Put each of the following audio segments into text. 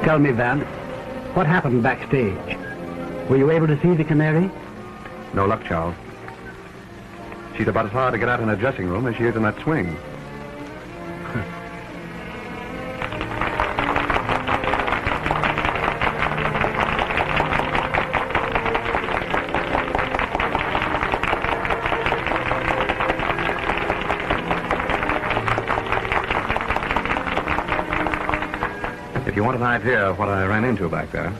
Tell me, Van, what happened backstage? Were you able to see the Canary? No luck, Charles. She's about as hard to get out in her dressing room as she is in that swing. If you want an idea of what I ran into back there,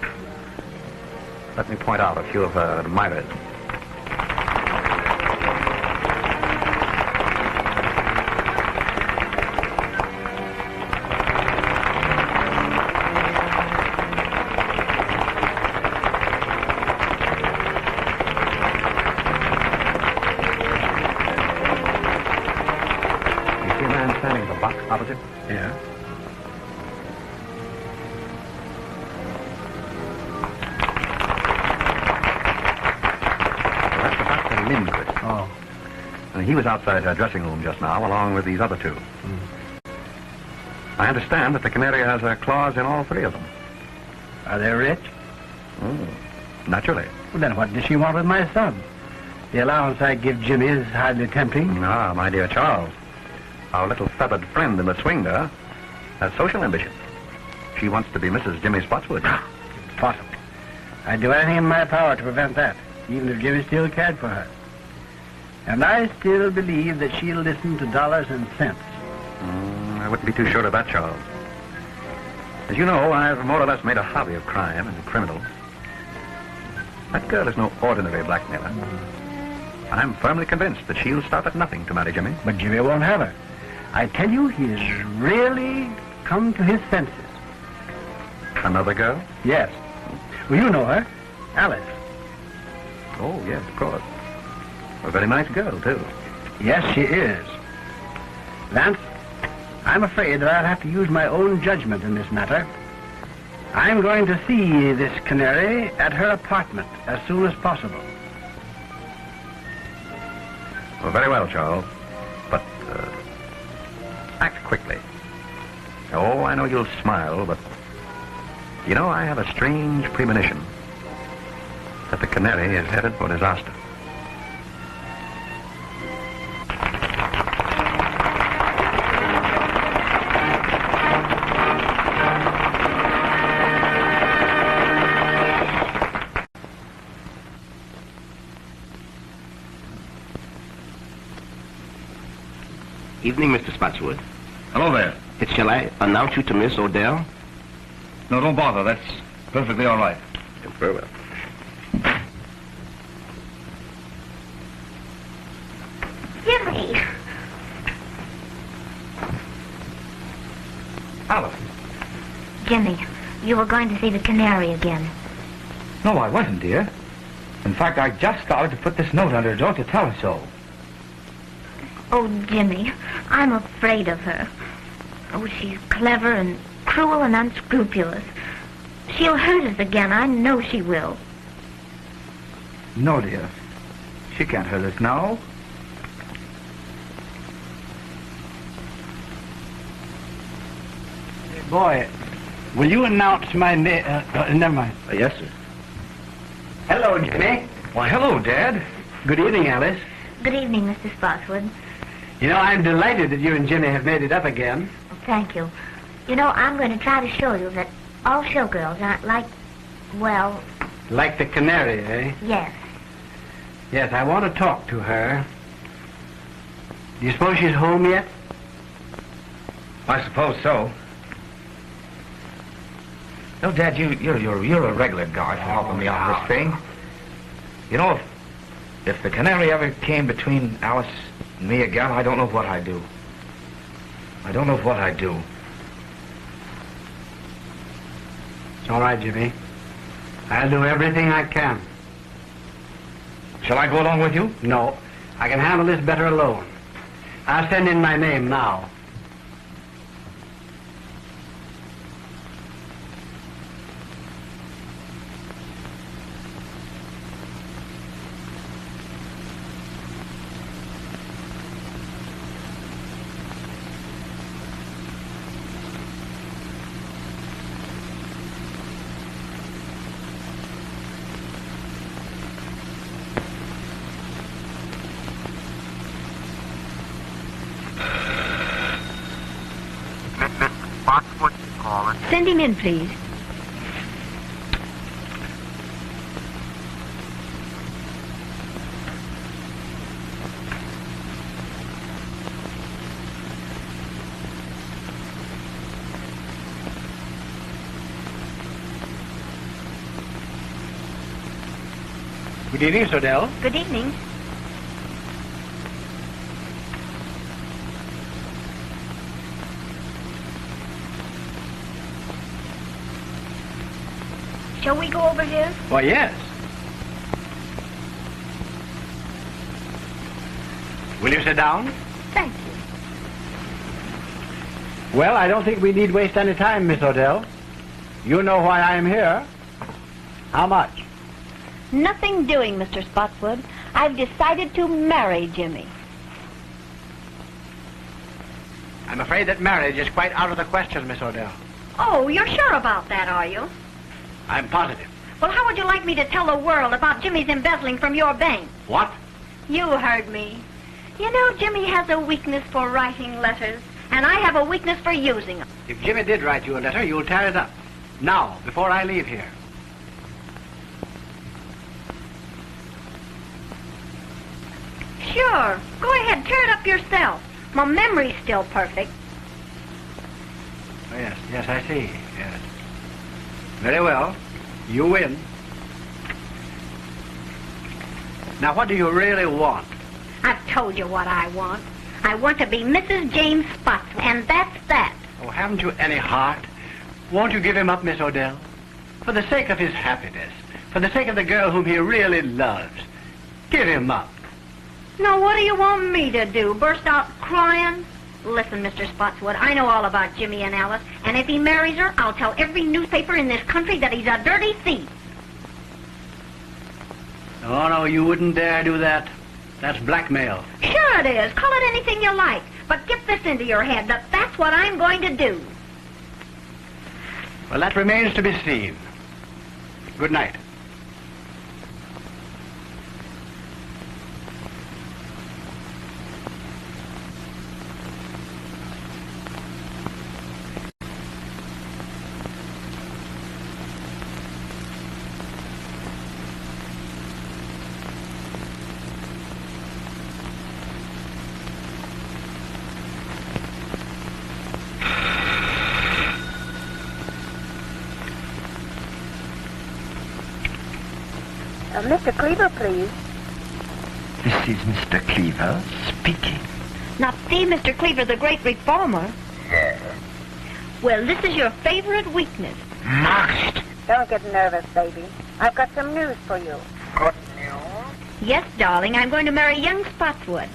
let me point out a few of her admirers. You see a man standing in the box opposite? Yeah. He was outside her dressing room just now, along with these other two. I understand that the Canary has her claws in all three of them. Are they rich? Naturally. Well, then what does she want with my son? The allowance I give Jimmy is hardly tempting. Ah, my dear Charles, our little feathered friend in the swing there has social ambitions. She wants to be Mrs. Jimmy Spotswood. Impossible. I'd do anything in my power to prevent that, even if Jimmy still cared for her. And I still believe that she'll listen to dollars and cents. I wouldn't be too sure of that, Charles. As you know, I've more or less made a hobby of crime and criminals. That girl is no ordinary blackmailer. I'm firmly convinced that she'll stop at nothing to marry Jimmy. But Jimmy won't have her. I tell you, he has really come to his senses. Another girl? Yes. Well, you know her. Alice. Oh, yes, of course. A very nice girl, too. Yes, she is. Vance, I'm afraid that I'll have to use my own judgment in this matter. I'm going to see this Canary at her apartment as soon as possible. Well, very well, Charles. But, act quickly. Oh, I know you'll smile, but... You know, I have a strange premonition that the Canary is headed for disaster. Evening, Mr. Spotswood. Hello there. Shall I announce you to Miss Odell? No, don't bother. That's perfectly all right. Very well. Jimmy! Alice. Jimmy, you were going to see the Canary again. No, I wasn't, dear. In fact, I just started to put this note under her door to tell her so. Oh, Jimmy, I'm afraid of her. Oh, she's clever and cruel and unscrupulous. She'll hurt us again. I know she will. No, dear. She can't hurt us now. Boy, will you announce my name? Never mind. Yes, sir. Hello, Jimmy. Why, hello, Dad. Good evening, Alice. Good evening, Mr. Spotswood. You know, I'm delighted that you and Jimmy have made it up again. Oh, thank you. You know, I'm going to try to show you that all showgirls aren't like, well, Like the Canary, eh? yes. Yes, I want to talk to her. Do you suppose she's home yet? I suppose so. No, Dad, you're a regular guy for helping me on this thing. You know, if the Canary ever came between Alice and me again, I don't know what I'd do. I don't know what I'd do. It's all right, Jimmy. I'll do everything I can. Shall I go along with you? No, I can handle this better alone. I'll send in my name now. Send him in, please. Good evening, Miss Odell. Good evening. Shall we go over here? Why, yes. Will you sit down? Thank you. Well, I don't think we need waste any time, Miss Odell. You know why I am here. How much? Nothing doing, Mr. Spotswood. I've decided to marry Jimmy. I'm afraid that marriage is quite out of the question, Miss Odell. Oh, you're sure about that, are you? I'm positive. Well, how would you like me to tell the world about Jimmy's embezzling from your bank? What? You heard me. You know, Jimmy has a weakness for writing letters, and I have a weakness for using them. If Jimmy did write you a letter, you'll tear it up. Now, before I leave here. Sure. Go ahead, tear it up yourself. My memory's still perfect. Oh, yes, I see. Yes. Very well. You win. Now, what do you really want? I've told you what I want. I want to be Mrs. James Spotswood, and that's that. Oh, haven't you any heart? Won't you give him up, Miss Odell? For the sake of his happiness, for the sake of the girl whom he really loves, give him up. Now, what do you want me to do? Burst out crying? Listen, Mr. Spotswood, I know all about Jimmy and Alice, and if he marries her, I'll tell every newspaper in this country that he's a dirty thief. Oh, no, you wouldn't dare do that. That's blackmail. Sure it is. Call it anything you like. But get this into your head, that that's what I'm going to do. Well, that remains to be seen. Good night. Mr. Cleaver, please. This is Mr. Cleaver speaking. Now, see, Mr. Cleaver, the great reformer. Yes. Well, this is your favorite weakness. Must. Don't get nervous, baby. I've got some news for you. Good news? Yes, darling, I'm going to marry young Spotswood.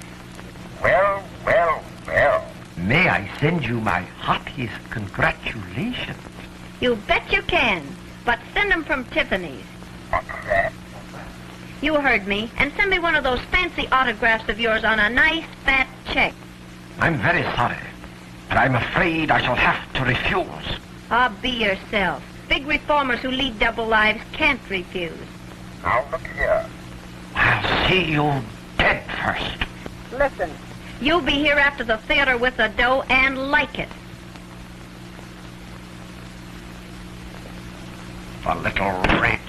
Well, May I send you my heartiest congratulations? You bet you can. But send them from Tiffany's. You heard me. And send me one of those fancy autographs of yours on a nice fat check. I'm very sorry, but I'm afraid I shall have to refuse. Be yourself. Big reformers who lead double lives can't refuse. Now look here. I'll see you dead first. Listen, You'll be here after the theater with the dough and like it. The little rat.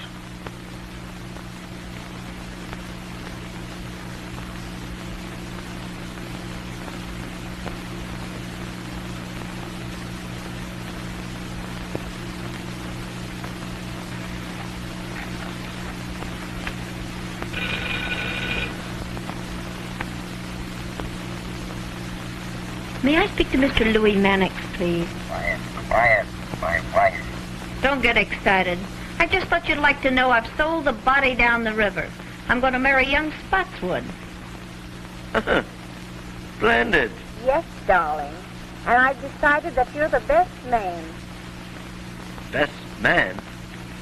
May I speak to Mr. Louis Mannix, please? Quiet, my wife. Don't get excited. I just thought you'd like to know I've sold the body down the river. I'm going to marry young Spotswood. Splendid. yes, darling. And I've decided that you're the best man. Best man?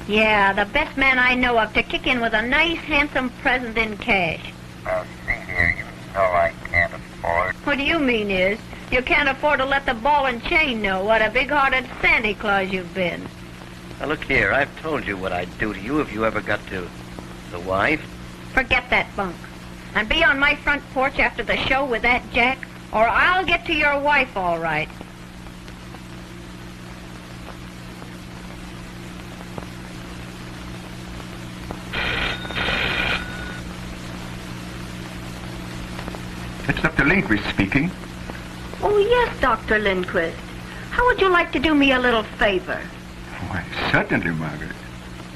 Yeah, the best man I know of to kick in with a nice, handsome present in cash. Now, see here, you know I can't afford. What do you mean is, you can't afford to let the ball and chain know what a big-hearted Santa Claus you've been. Now, look here. I've told you what I'd do to you if you ever got to the wife. Forget that bunk. And be on my front porch after the show with that Jack, or I'll get to your wife all right. It's Dr. Lindquist speaking. Oh, yes, Dr. Lindquist. How would you like to do me a little favor? Why, certainly, Margaret.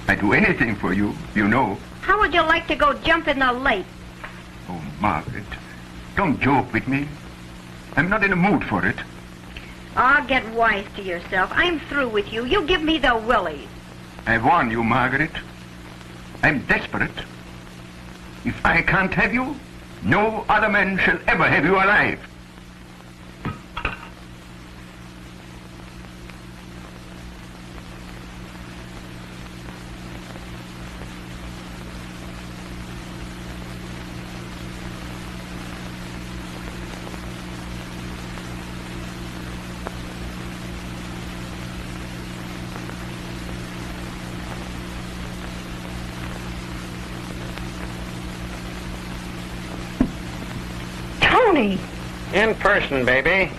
I'd do anything for you, you know. How would you like to go jump in the lake? Oh, Margaret, don't joke with me. I'm not in a mood for it. Ah, get wise to yourself. I'm through with you. You give me the willies. I warn you, Margaret. I'm desperate. If I can't have you, no other man shall ever have you alive. Tony! In person, baby.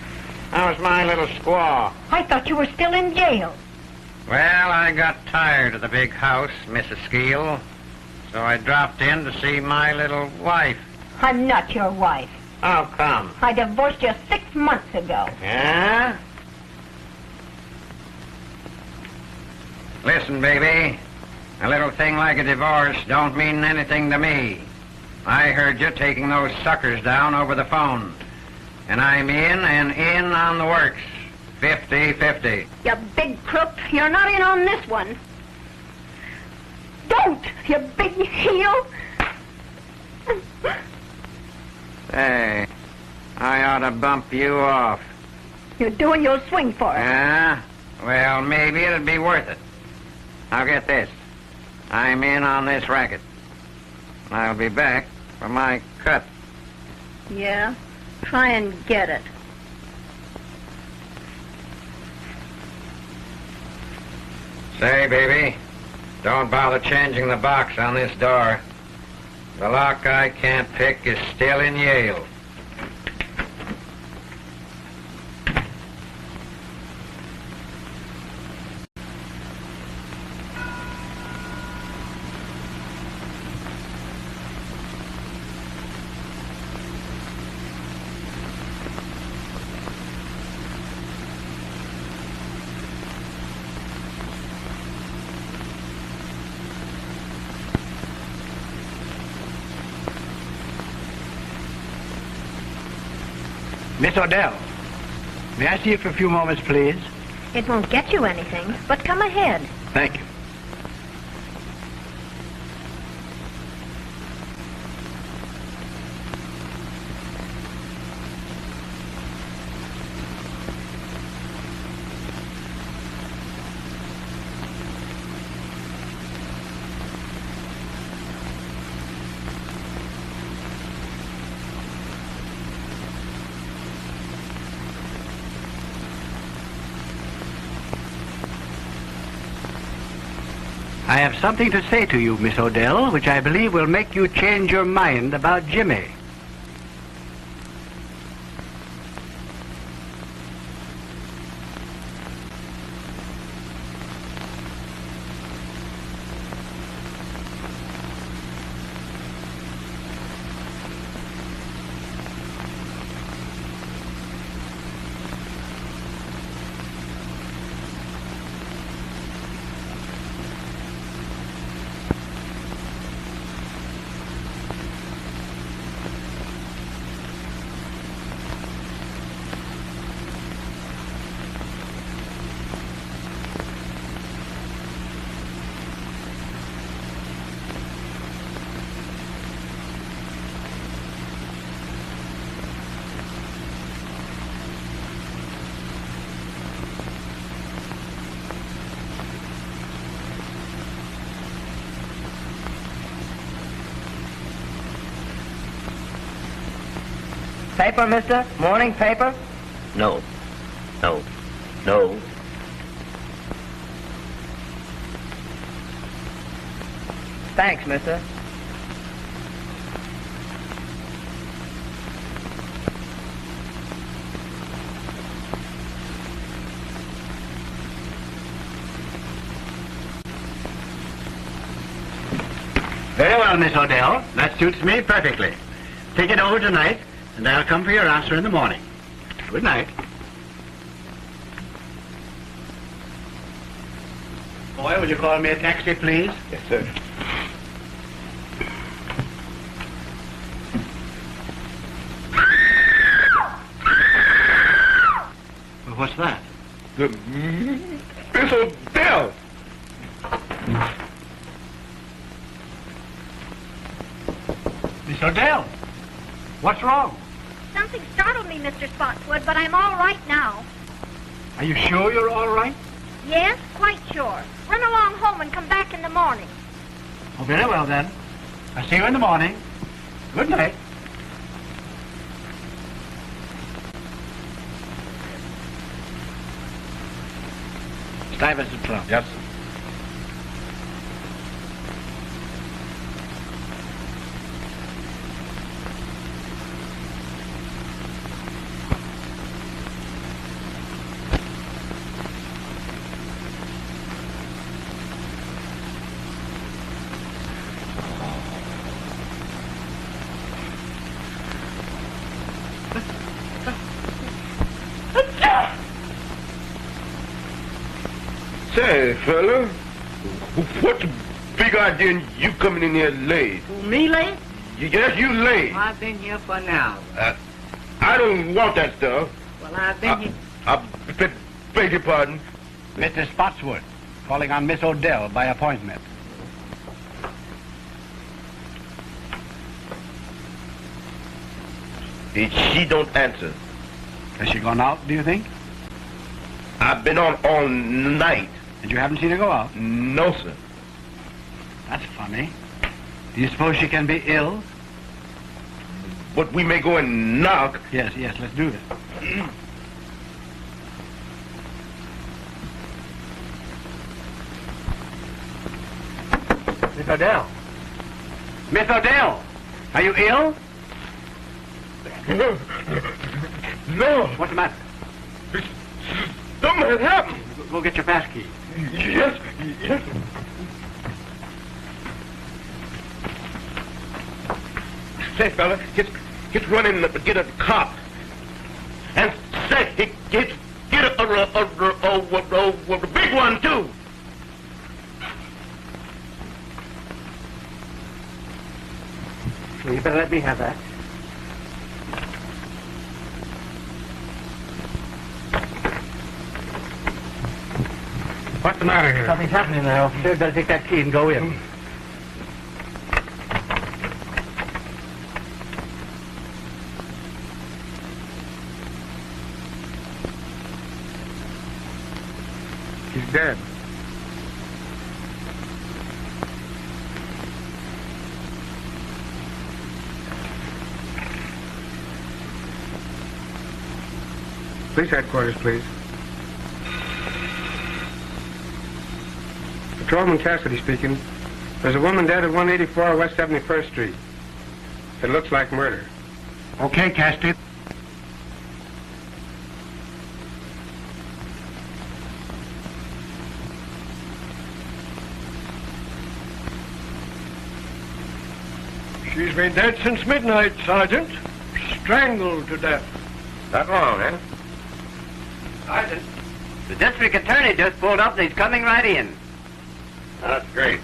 How's my little squaw? I thought you were still in jail. Well, I got tired of the big house, Mrs. Skeel. So I dropped in to see my little wife. I'm not your wife. How come? I divorced you 6 months ago. Yeah? Listen, baby. A little thing like a divorce don't mean anything to me. I heard you taking those suckers down over the phone. And I'm in and in on the works. 50-50. You big crook. You're not in on this one. Don't, you big heel. Hey, I ought to bump you off. You're doing your swing for it. Yeah? Well, maybe it'd be worth it. Now get this. I'm in on this racket. I'll be back for my cut. Yeah? Try and get it. Say, baby, don't bother changing the box on this door. The lock I can't pick is still in Yale. Miss Odell, may I see you for a few moments, please? It won't get you anything, but come ahead. Thank you. I have something to say to you, Miss Odell, which I believe will make you change your mind about Jimmy. Paper, mister? Morning paper? No. No. No. Thanks, mister. Very well, Miss Odell. That suits me perfectly. Take it over tonight, and I'll come for your answer in the morning. Good night. Boy, will you call me a taxi, please? Yes, sir. Well, what's that? Miss Odell! Miss Odell, what's wrong? Something startled me, Mr. Spotswood, but I'm all right now. Are you sure you're all right? Yes, quite sure. Run along home and come back in the morning. Oh, very well, then. I'll see you in the morning. Good night. Stuyvesant Club. Yes, sir. Say, fella, what's the big idea in you coming in here late? Me late? Yes, you late. I've been here for an hour. I don't want that stuff. Well, I've been here. I beg your pardon. Mr. Spotswood, calling on Miss Odell by appointment. She don't answer. Has she gone out, do you think? I've been on all night. And you haven't seen her go out? No, sir. That's funny. Do you suppose she can be ill? But we may go and knock. Yes, let's do that. Miss Odell. Miss Odell! Are you ill? No. What's the matter? Something has happened. Go get your pass key. Yes. Say, fella, get running to get a cop. And say, get a big one, too. Well, you better let me have that. What's the matter here? Something's happening there, officer. Better take that key and go in. He's dead. Police headquarters, please. Patrolman Cassidy speaking. There's a woman dead at 184 West 71st Street. It looks like murder. Okay, Cassidy. She's been dead since midnight, Sergeant. Strangled to death. That long, eh? Sergeant, the district attorney just pulled up and he's coming right in. That's great.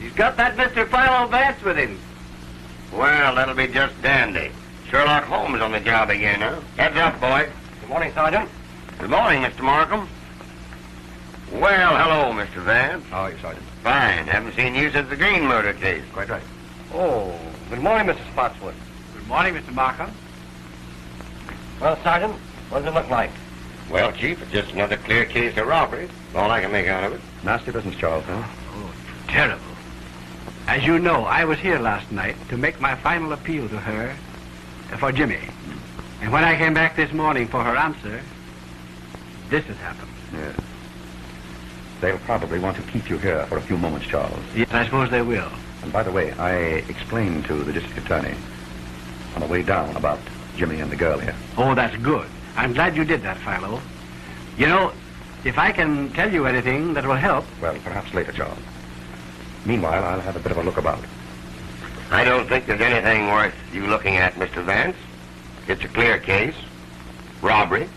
He's got that Mr. Philo Vance with him. Well, that'll be just dandy. Sherlock Holmes on the job again, huh? Heads up, boy. Good morning, Sergeant. Good morning, Mr. Markham. Well, hello, Mr. Vance. How are you, Sergeant? Fine. Haven't seen you since the Green murder case. Quite right. Oh, good morning, Mr. Spotswood. Good morning, Mr. Markham. Well, Sergeant, what does it look like? Well, Chief, it's just another clear case of robbery. All I can make out of it. Nasty business, Charles, huh? Oh, terrible. As you know, I was here last night to make my final appeal to her for Jimmy. And when I came back this morning for her answer, this has happened. Yes. They'll probably want to keep you here for a few moments, Charles. Yes, I suppose they will. And by the way, I explained to the district attorney on the way down about Jimmy and the girl here. Oh, that's good. I'm glad you did that, Philo. You know, if I can tell you anything that will help... Well, perhaps later, Charles. Meanwhile, I'll have a bit of a look about. I don't think there's anything worth you looking at, Mr. Vance. It's a clear case. Robbery.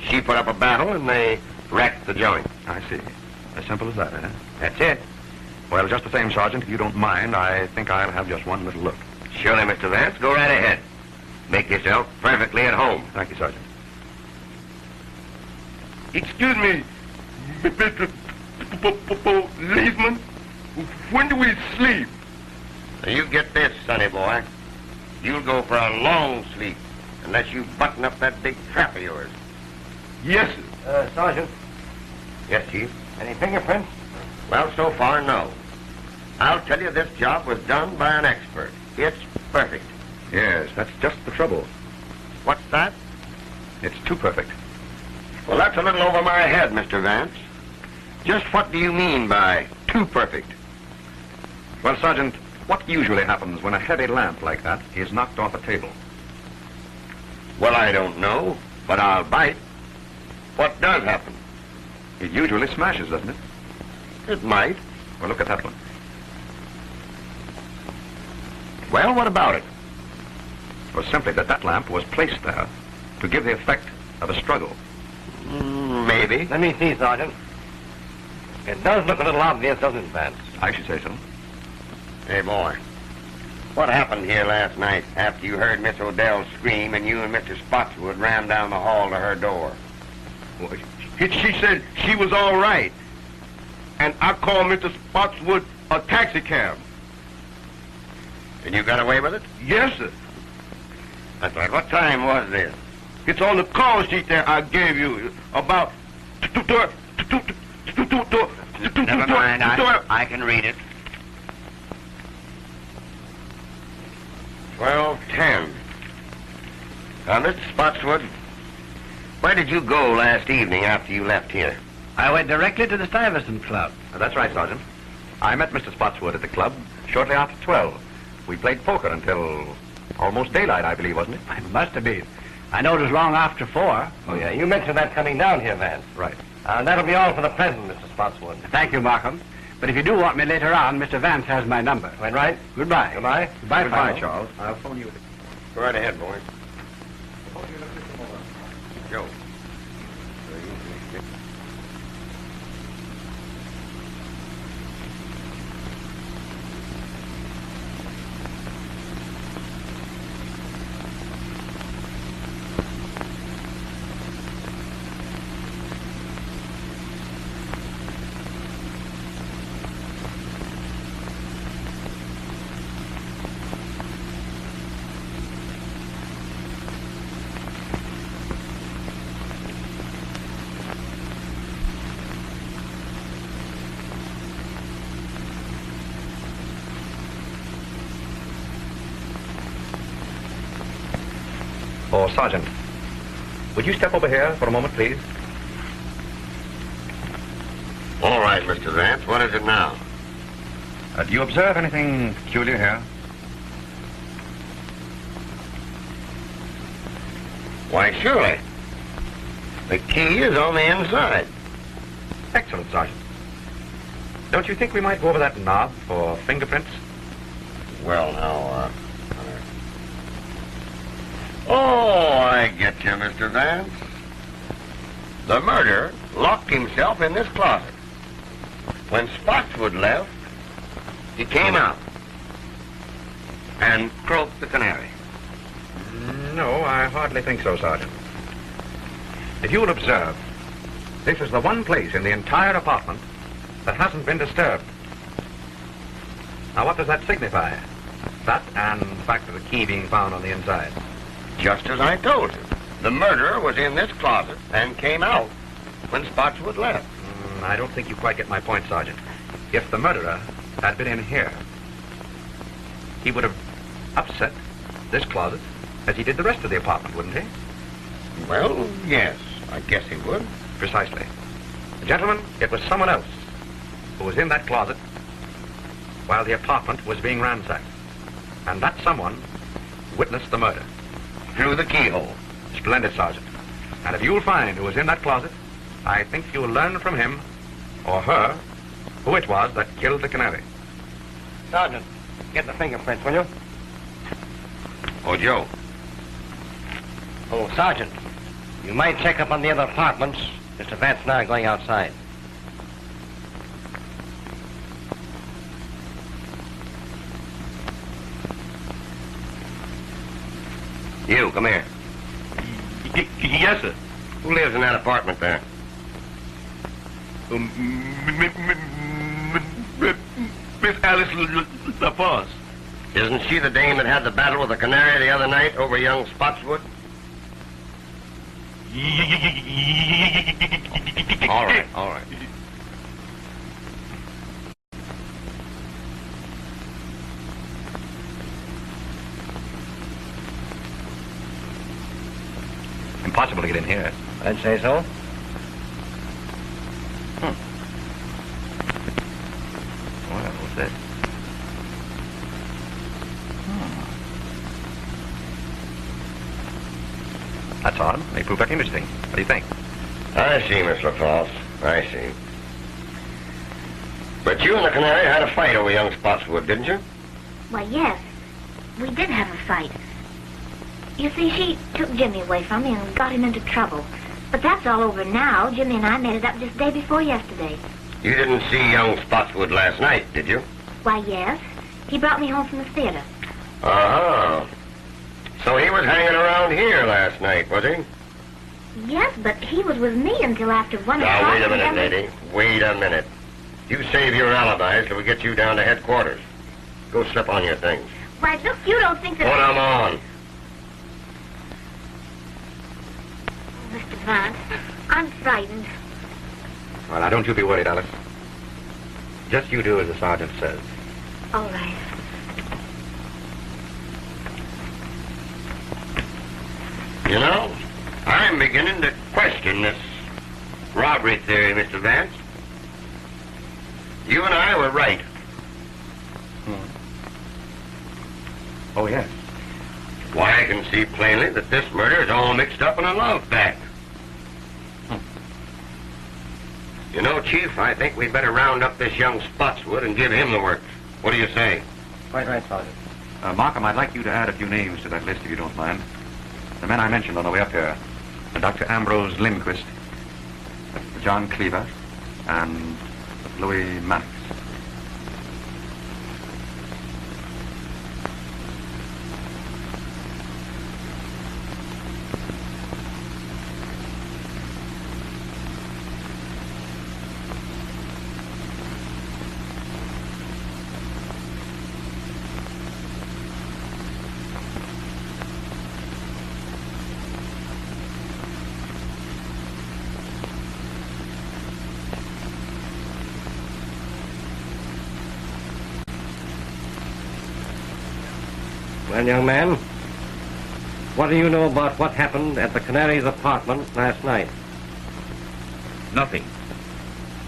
She put up a battle and they wrecked the joint. I see. As simple as that, eh? That's it. Well, just the same, Sergeant, if you don't mind, I think I'll have just one little look. Surely, Mr. Vance. Go right ahead. Make yourself perfectly at home. Thank you, Sergeant. Excuse me, Mr. Policeman. When do we sleep? Now, you get this, sonny boy. You'll go for a long sleep unless you button up that big trap of yours. Yes, sir. Sergeant, Yes, Chief? any fingerprints? Well, so far, no. I'll tell you this job was done by an expert. It's perfect. Yes, that's just the trouble. What's that? It's too perfect. Well, that's a little over my head, Mr. Vance. Just what do you mean by too perfect? Well, Sergeant, what usually happens when a heavy lamp like that is knocked off a table? Well, I don't know, but I'll bite. What does happen? It usually smashes, doesn't it? It might. Well, look at that one. Well, what about it? It was simply that that lamp was placed there to give the effect of a struggle. Maybe. Let me see, Sergeant. It does look a little obvious, doesn't it, Vance? I should say so. Hey, boy. What happened here last night after you heard Miss Odell scream and you and Mr. Spotswood ran down the hall to her door? Well, she said she was all right. And I called Mr. Spotswood a taxi cab. And you got away with it? Yes, sir. That's right. What time was this? It's on the call sheet there I gave you. About... Never mind. I can read it. 12:10. Now, Mr. Spotswood, where did you go last evening after you left here? I went directly to the Stuyvesant Club. That's right, Sergeant. I met Mr. Spotswood at the club shortly after 12. We played poker until almost daylight, I believe, wasn't it? It must have been. I know it was long after 4. Oh, yeah, you mentioned that coming down here, Vance. Right. That'll be all for the present, Mr. Spotswood. Thank you, Markham. But if you do want me later on, Mr. Vance has my number. Quite right. Goodbye. Goodbye. Goodbye, Goodbye, Philo. Charles. I'll phone you. Go right ahead, boy. Joe. Oh, Sergeant, would you step over here for a moment, please? All right, Mr. Vance, what is it now? Do you observe anything peculiar here? Why, surely. The key is on the inside. Excellent, Sergeant. Don't you think we might go over that knob for fingerprints? Well, now, Oh, I get you, Mr. Vance. The murderer locked himself in this closet. When Spotswood left, he came out and croaked the canary. No, I hardly think so, Sergeant. If you will observe, this is the one place in the entire apartment that hasn't been disturbed. Now, what does that signify? That and the fact of the key being found on the inside. Just as I told you. The murderer was in this closet and came out when Spotswood left. I don't think you quite get my point, Sergeant. If the murderer had been in here, he would have upset this closet as he did the rest of the apartment, wouldn't he? Well, yes, I guess he would. Precisely. Gentlemen, it was someone else who was in that closet while the apartment was being ransacked. And that someone witnessed the murder. Through the keyhole. Splendid, Sergeant. And if you'll find who was in that closet, I think you'll learn from him, or her, who it was that killed the canary. Sergeant, get the fingerprints, will you? Oh, Joe. Oh, Sergeant, you might check up on the other apartments. Mr. Vance and I are going outside. You, come here. Yes, sir. Who lives in that apartment there? Miss Alice LaForce. Isn't she the dame that had the battle with the canary the other night over young Spotswood? All right, all right. Impossible to get in here. I'd say so. Well, what's this? That's odd. May prove very interesting. What do you think? I see, Miss LaForce. I see. But you and the canary had a fight over young Spotswood, didn't you? Why, yes. We did have a fight. You see, she took Jimmy away from me and got him into trouble. But that's all over now. Jimmy and I made it up just day before yesterday. You didn't see young Spotswood last night, did you? Why, yes. He brought me home from the theater. Uh-huh. So he was hanging around here last night, was he? Yes, but he was with me until after 1 o'clock. Now, wait a minute, lady. Wait a minute. You save your alibis till we get you down to headquarters. Go slip on your things. Why, look, you don't think that... Put 'em on. Mr. Vance, I'm frightened. Well, now, don't you be worried, Alice. Just you do as the sergeant says. All right. You know, I'm beginning to question this robbery theory, Mr. Vance. You and I were right. Oh, yes. Why, I can see plainly that this murder is all mixed up in a love pact. You know, Chief, I think we'd better round up this young Spotswood and give him the works. What do you say? Quite right, Sergeant. Markham, I'd like you to add a few names to that list, if you don't mind. The men I mentioned on the way up here. Dr. Ambrose Lindquist, John Cleaver, and Louis Mannix. Well, young man, what do you know about what happened at the Canary's apartment last night? Nothing.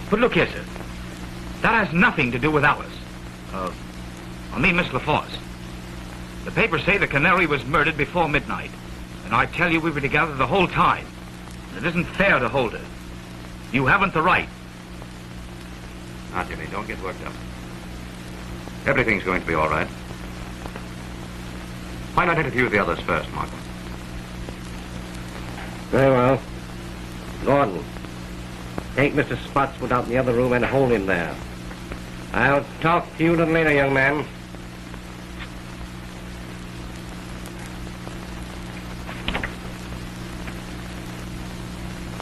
But look here, sir. That has nothing to do with Alice. I mean Miss LaForce. The papers say the Canary was murdered before midnight. And I tell you we were together the whole time. It isn't fair to hold her. You haven't the right. Now, Jimmy, don't get worked up. Everything's going to be all right. Why not interview the others first, Markham? Very well. Gordon, take Mr. Spotswood out in the other room and hold him there. I'll talk to you a little later, young man.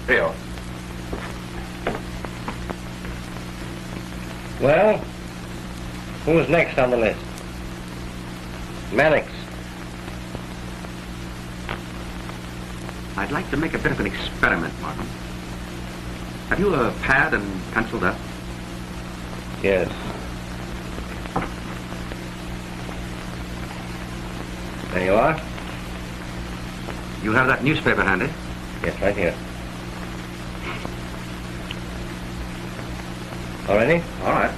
Theo. Well, who's next on the list? Mannix. I'd like to make a bit of an experiment, Markham. Have you a pad and pencil there? Yes. There you are. You have that newspaper handy? Yes, right here. All ready? All right.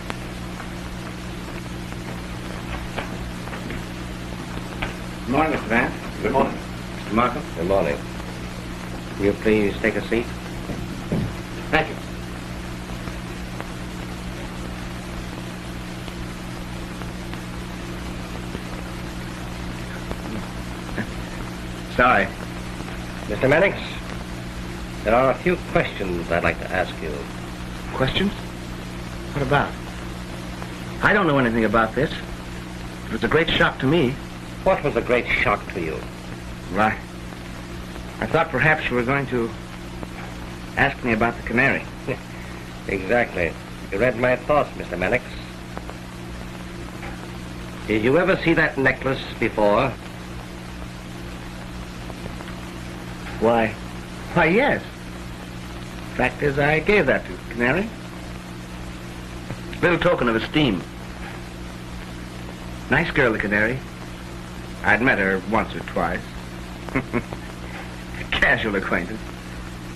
Good morning, Mr. Vance. Good morning. Mr. Markham. Good morning. Will you please take a seat? Thank you. Sorry. Mr. Mannix, there are a few questions I'd like to ask you. Questions? What about? I don't know anything about this. It was a great shock to me. What was a great shock to you? Why, I thought perhaps you were going to ask me about the Canary. Exactly. You read my thoughts, Mr. Mannix. Did you ever see that necklace before? Why, yes. Fact is, I gave that to Canary. Little token of esteem. Nice girl, the Canary. I'd met her once or twice. Casual acquaintance.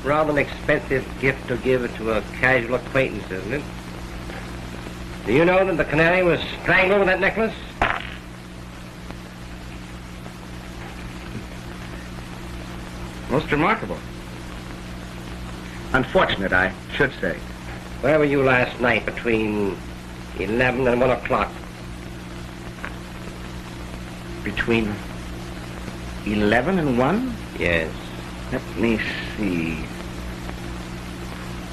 Rather an expensive gift to give to a casual acquaintance, isn't it? Do you know that the Canary was strangled with that necklace? Most remarkable. Unfortunate, I should say. Where were you last night between 11 and 1 o'clock? Between 11 and 1? Yes. Let me see.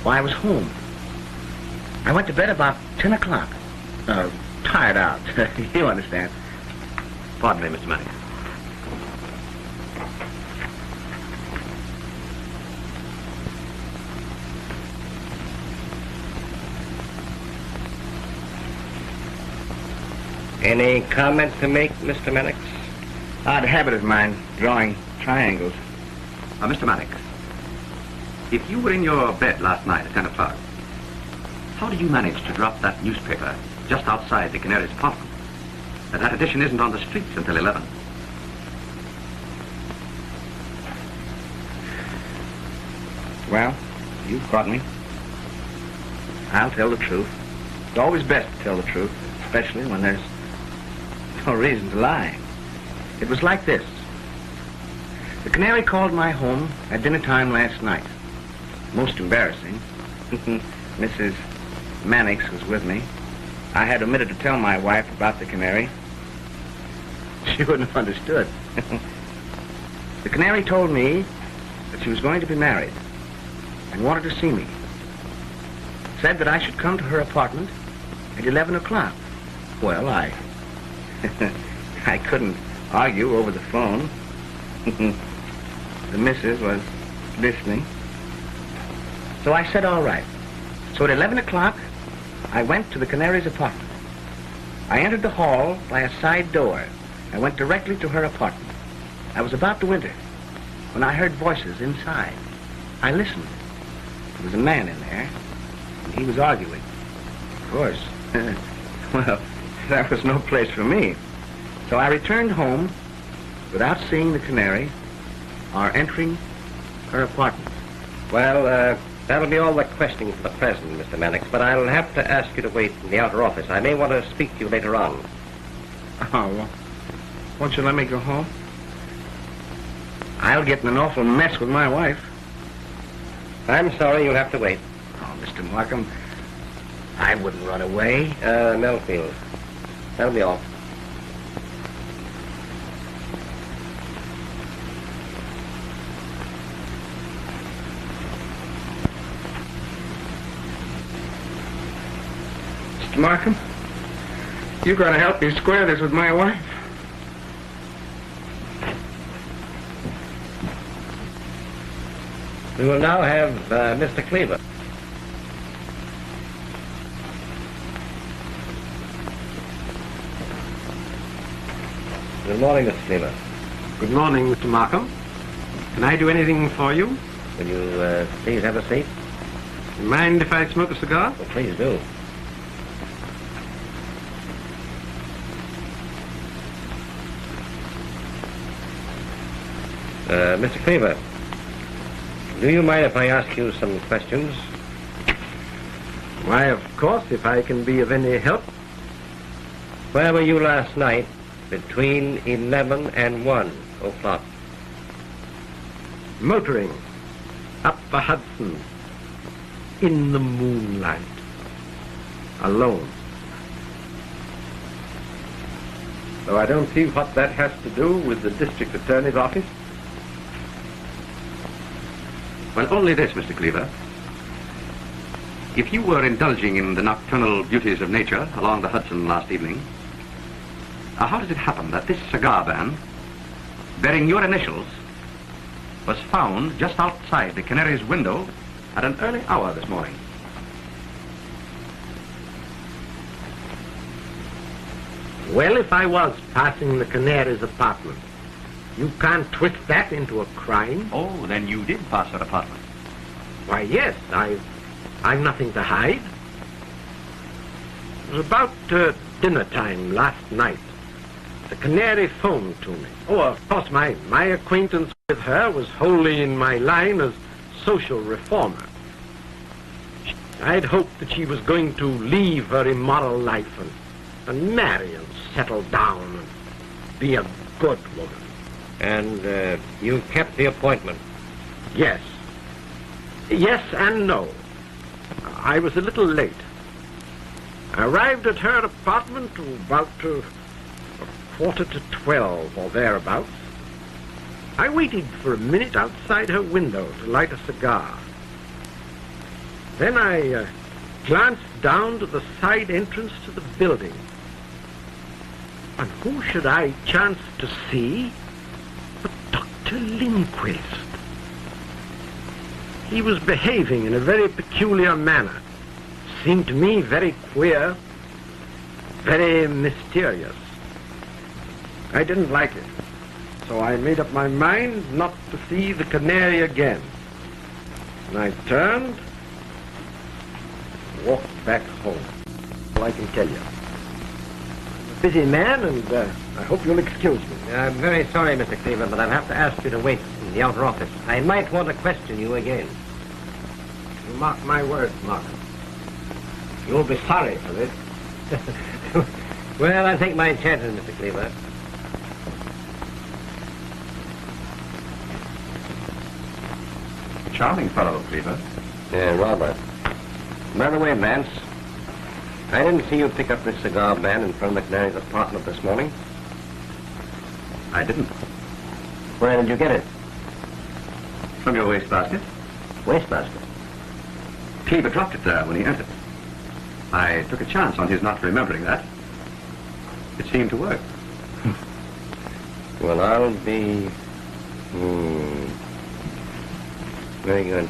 Why, I was home. I went to bed about 10 o'clock. Tired out. You understand. Pardon me, Mr. Mannix. Any comment to make, Mr. Mannix? Odd habit of mine, drawing triangles. Mr. Mannix, if you were in your bed last night at 10 o'clock, how did you manage to drop that newspaper just outside the Canary's apartment? And that edition isn't on the streets until 11. Well, you've caught me. I'll tell the truth. It's always best to tell the truth, especially when there's no reason to lie. It was like this. The Canary called my home at dinner time last night. Most embarrassing. Mrs. Mannix was with me. I had omitted to tell my wife about the Canary. She wouldn't have understood. The Canary told me that she was going to be married and wanted to see me. Said that I should come to her apartment at 11 o'clock. Well, I couldn't argue over the phone. The missus was listening. So I said, all right. So at 11 o'clock, I went to the Canary's apartment. I entered the hall by a side door. I went directly to her apartment. I was about to enter when I heard voices inside. I listened. There was a man in there, and he was arguing. Of course. Well, that was no place for me. So I returned home without seeing the Canary or entering her apartment. Well, That'll be all the questioning for the present, Mr. Mannix, but I'll have to ask you to wait in the outer office. I may want to speak to you later on. Oh, well, won't you let me go home? I'll get in an awful mess with my wife. I'm sorry, you'll have to wait. Oh, Mr. Markham, I wouldn't run away. Melfield. That'll be all. Mr. Markham, you're going to help me square this with my wife. We will now have Mr. Cleaver. Good morning, Mr. Cleaver. Good morning, Mr. Markham. Can I do anything for you? Will you please have a seat? Mind if I smoke a cigar? Well, please do. Mr. Cleaver, do you mind if I ask you some questions? Why, of course, if I can be of any help. Where were you last night between 11 and 1 o'clock? Motoring up the Hudson in the moonlight, alone. Though I don't see what that has to do with the district attorney's office. Well, only this, Mr. Cleaver. If you were indulging in the nocturnal beauties of nature along the Hudson last evening, how does it happen that this cigar van, bearing your initials, was found just outside the Canary's window at an early hour this morning? Well, if I was passing the Canary's apartment, you can't twist that into a crime. Oh, then you did pass her apartment. Why, yes, I've nothing to hide. It was about dinner time last night. The Canary phoned to me. Oh, of course, my acquaintance with her was wholly in my line as social reformer. I'd hoped that she was going to leave her immoral life and marry and settle down and be a good woman. And you kept the appointment? Yes. Yes and no. I was a little late. I arrived at her apartment about 11:45 or thereabouts. I waited for a minute outside her window to light a cigar. Then I glanced down to the side entrance to the building. And who should I chance to see but Dr. Lindquist? He was behaving in a very peculiar manner. Seemed to me very queer, very mysterious. I didn't like it, so I made up my mind not to see the Canary again. And I turned, walked back home. All I can tell you. I'm a busy man, and I hope you'll excuse me. I'm very sorry, Mr. Cleaver, but I'll have to ask you to wait in the outer office. I might want to question you again. You mark my words, Markham. You'll be sorry for this. Well, I'll take my chances, Mr. Cleaver. Charming fellow, Cleaver. Yeah, Robert. By the way, Vance, I didn't see you pick up this cigar van in front of the Canary's apartment this morning. I didn't. Where did you get it? From your wastebasket. Wastebasket? Cleaver dropped it there when he entered. I took a chance on his not remembering that. It seemed to work. Well, I'll be... Very good.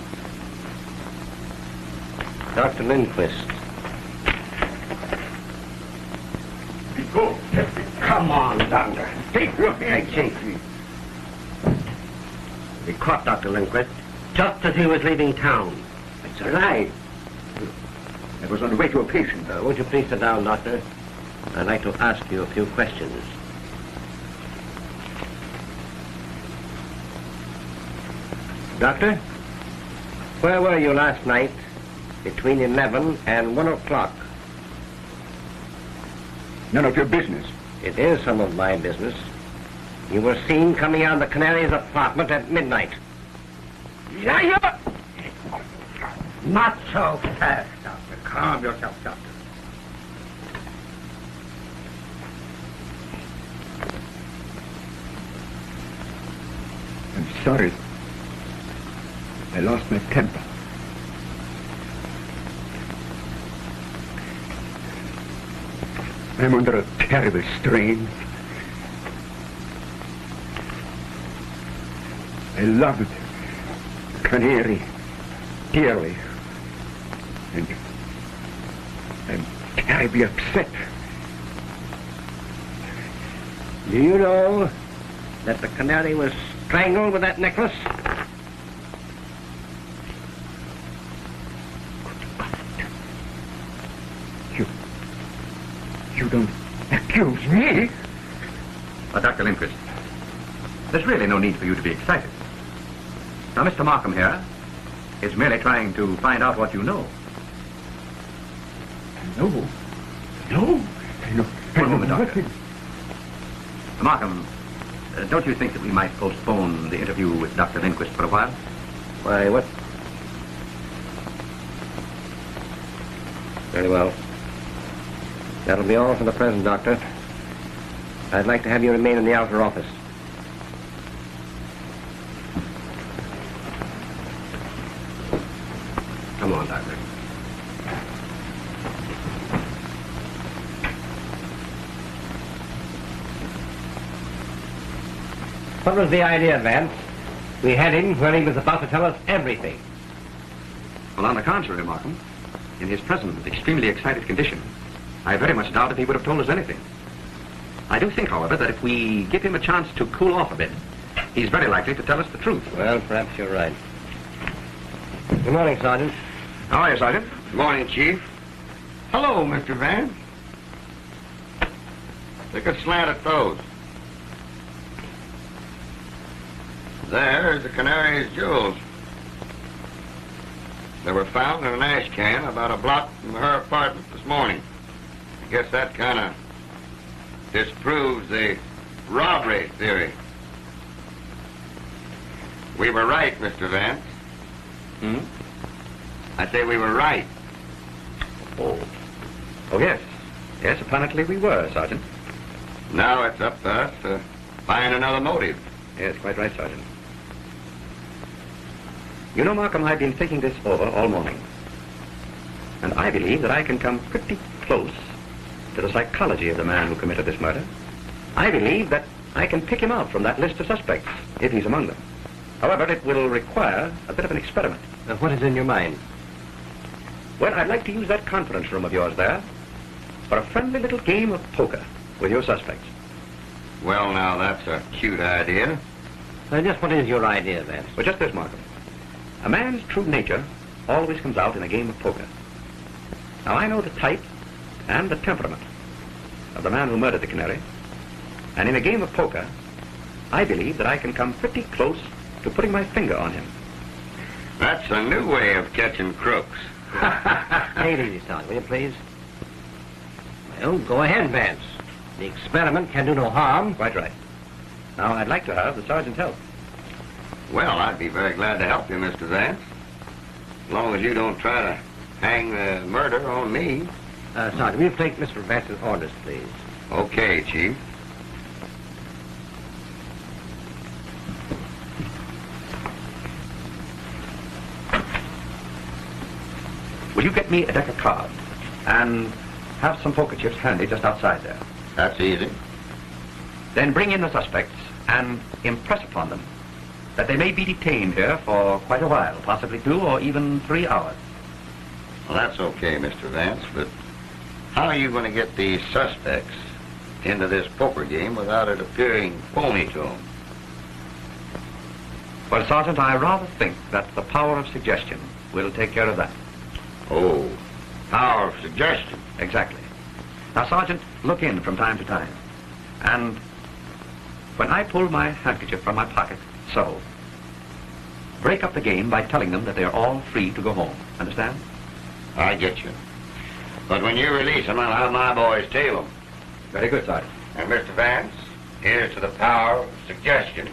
Dr. Lindquist. Go. Come on, Doctor. Take your hand. Chief. We caught Dr. Lindquist just as he was leaving town. It's a lie. I was on the way to a patient. Won't you please sit down, Doctor? I'd like to ask you a few questions. Doctor? Where were you last night between 11 and 1 o'clock? None of your business. It is some of my business. You were seen coming out of the Canary's apartment at midnight. Yeah. Not so fast, Doctor. Calm yourself, Doctor. I'm sorry. I lost my temper. I'm under a terrible strain. I loved Canary dearly. And I'm terribly upset. Do you know that the Canary was strangled with that necklace? You don't accuse me? But, Dr. Lindquist, there's really no need for you to be excited. Now, Mr. Markham here is merely trying to find out what you know. No. I know Doctor. Markham, don't you think that we might postpone the interview with Dr. Lindquist for a while? Why, what? Very well. That'll be all for the present, Doctor. I'd like to have you remain in the outer office. Come on, Doctor. What was the idea, Vance? We had him when he was about to tell us everything. Well, on the contrary, Markham, in his present extremely excited condition, I very much doubt if he would have told us anything. I do think, however, that if we give him a chance to cool off a bit, he's very likely to tell us the truth. Well, perhaps you're right. Good morning, Sergeant. How are you, Sergeant? Good morning, Chief. Hello, Mr. Vance. Take a slant at those. There's the Canary's jewels. They were found in an ash can about a block from her apartment this morning. I guess that kind of disproves the robbery theory. We were right, Mr. Vance. Hmm? I say we were right. Oh, yes. Yes, apparently we were, Sergeant. Now it's up to us to find another motive. Yes, quite right, Sergeant. You know, Markham, I've been thinking this over all morning. And I believe that I can come pretty close to the psychology of the man who committed this murder. I believe that I can pick him out from that list of suspects, if he's among them. However, it will require a bit of an experiment. What is in your mind? Well, I'd like to use that conference room of yours there for a friendly little game of poker with your suspects. Well, now, that's a cute idea. Just what is your idea, Vance? Well, just this, Markham. A man's true nature always comes out in a game of poker. Now, I know the type and the temperament of the man who murdered the Canary. And in a game of poker, I believe that I can come pretty close to putting my finger on him. That's a new way of catching crooks. Take it easy, Sergeant, will you please? Well, go ahead, Vance. The experiment can do no harm. Quite right. Now, I'd like to have the sergeant's help. Well, I'd be very glad to help you, Mr. Vance. As long as you don't try to hang the murder on me. Sergeant, will you take Mr. Vance's orders, please? Okay, Chief. Will you get me a deck of cards and have some poker chips handy just outside there? That's easy. Then bring in the suspects and impress upon them that they may be detained here for quite a while, possibly 2 or even 3 hours. Well, that's okay, Mr. Vance, but how are you going to get these suspects into this poker game without it appearing phony to them? Well, Sergeant, I rather think that the power of suggestion will take care of that. Oh, power of suggestion. Exactly. Now, Sergeant, look in from time to time. And when I pull my handkerchief from my pocket, so, break up the game by telling them that they're all free to go home. Understand? I get you. But when you release them, I'll have my boys tail them. Very good, Sergeant. And Mr. Vance, here's to the power of suggestion.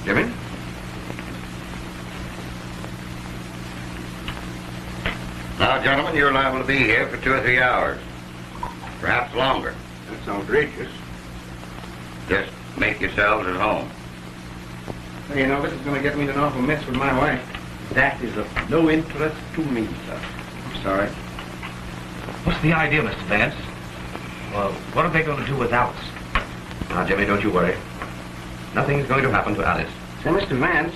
Jimmy? Now, gentlemen, you're liable to be here for 2 or 3 hours. Perhaps longer. That's outrageous. Just make yourselves at home. Well, you know, this is going to get me in an awful mess with my wife. That is of no interest to me, sir. I'm sorry. What's the idea, Mr. Vance? Well, what are they going to do with Alice? Now, Jimmy, don't you worry. Nothing's going to happen to Alice. Say, Mr. Vance,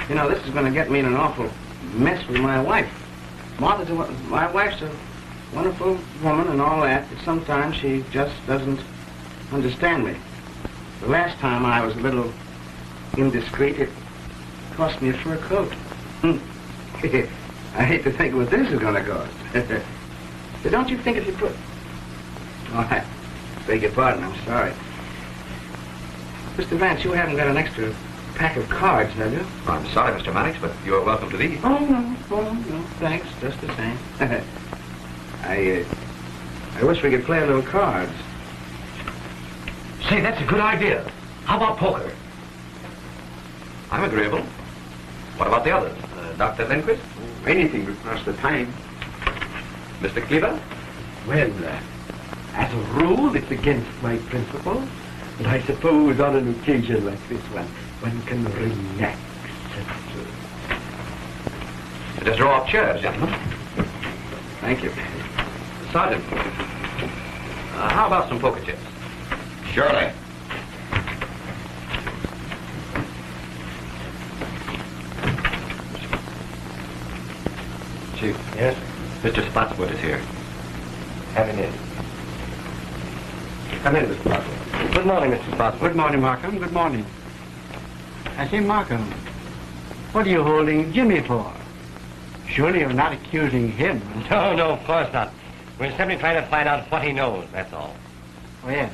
you know, this is going to get me in an awful mess with my wife. My wife's a wonderful woman and all that, but sometimes she just doesn't understand me. The last time I was a little indiscreet, it cost me a fur coat. I hate to think what this is going to cost. But don't you think if you put... Oh, I beg your pardon, I'm sorry. Mr. Vance, you haven't got an extra pack of cards, have you? I'm sorry, Mr. Mannix, but you're welcome to these. Oh, no, thanks, just the same. I wish we could play a little cards. Say, that's a good idea. How about poker? I'm agreeable. What about the others? Dr. Lindquist? Anything to pass the time. Mr. Cleaver? Well, as a rule, it's against my principles. But I suppose on an occasion like this one can relax. Just draw up chairs, gentlemen. Thank you. Sergeant, how about some poker chips? Surely. Chief. Yes? Mr. Spotswood is here. Have it in. Come in, Mr. Markham. Good morning, Mr. Spotswood. Good morning, Markham. Good morning. I say, Markham, what are you holding Jimmy for? Surely you're not accusing him. No, of course not. We're simply trying to find out what he knows, that's all. Oh, yes.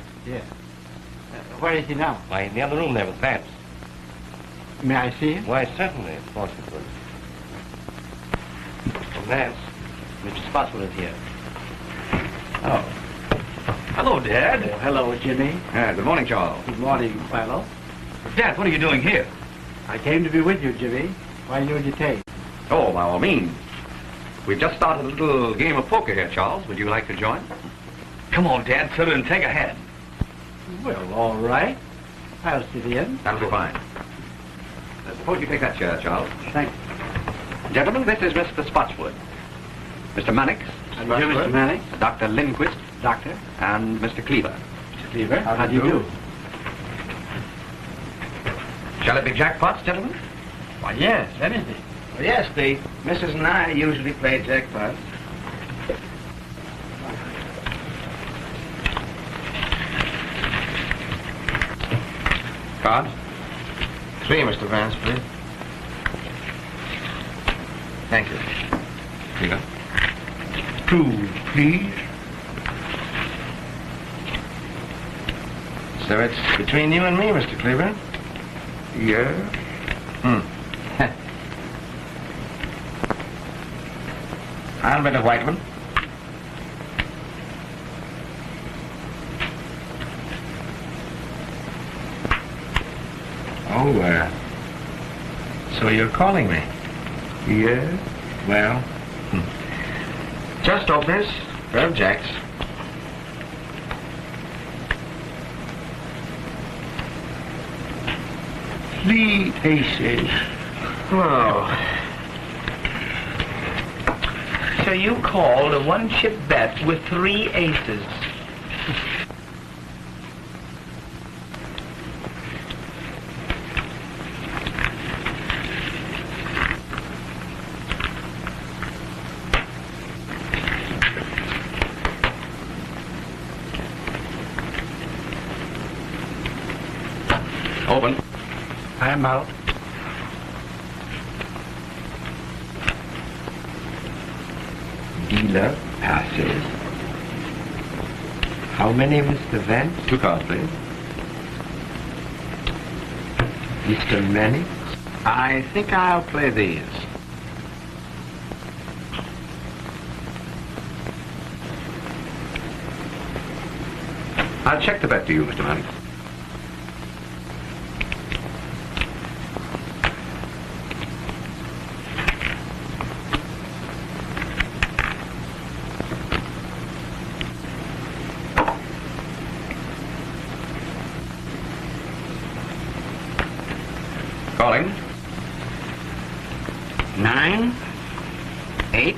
Where is he now? Why, in the other room there with Vance. May I see him? Why, certainly, of course it would. Vance, Mr. Spotswood is here. Oh. Hello, Dad. Oh, hello, Jimmy. Good morning, Charles. Good morning, Philo. Dad, what are you doing here? I came to be with you, Jimmy. Why do you detain? Oh, by all means. We've just started a little game of poker here, Charles. Would you like to join? Come on, Dad. Sit and take a hand. Well, all right. I'll sit in. That'll be fine. Suppose you take that chair, Charles. Thanks. Gentlemen, this is Mr. Spotswood. Mr. Mannix. How do you do, Mr. Mannix? Dr. Lindquist. Doctor. And Mr. Cleaver. Mr. Cleaver. How do you do? Shall it be jackpots, gentlemen? Why, yes, anything. Well, yes, the Mrs. and I usually play jackpots. Cards? 3, Mr. Vance, please. Thank you. Cleaver. 2, please. So it's between you and me, Mr. Cleaver? Yeah. I'll bet a white one. Oh, so you're calling me? Yeah. Well, just openers, pair of jacks. Three aces. Oh. So you called a one-chip bet with 3 aces. Open. I'm out. dealer passes. How many, Mr. Vance? 2 cards, please. Mr. Manning? I think I'll play these. I'll check the bet to you, Mr. Manning. Calling. 9, 8,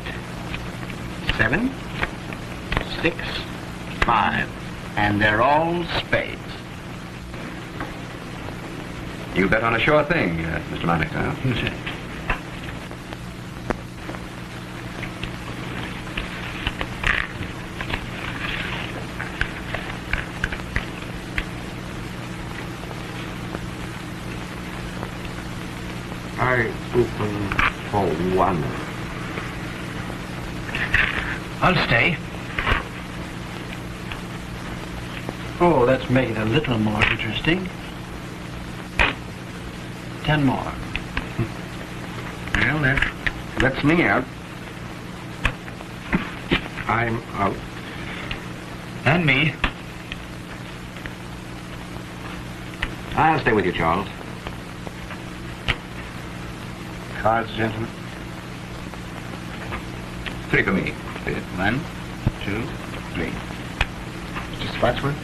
7, 6, 5. And they're all spades. You bet on a sure thing, Mr. Manning. I open for 1. I'll stay. Oh, let's make it a little more interesting. 10 more. Well, that lets me out. I'm out. And me. I'll stay with you, Charles. Cards, gentlemen. 3 for me. 1, 2, 3. Mr. Spotswood?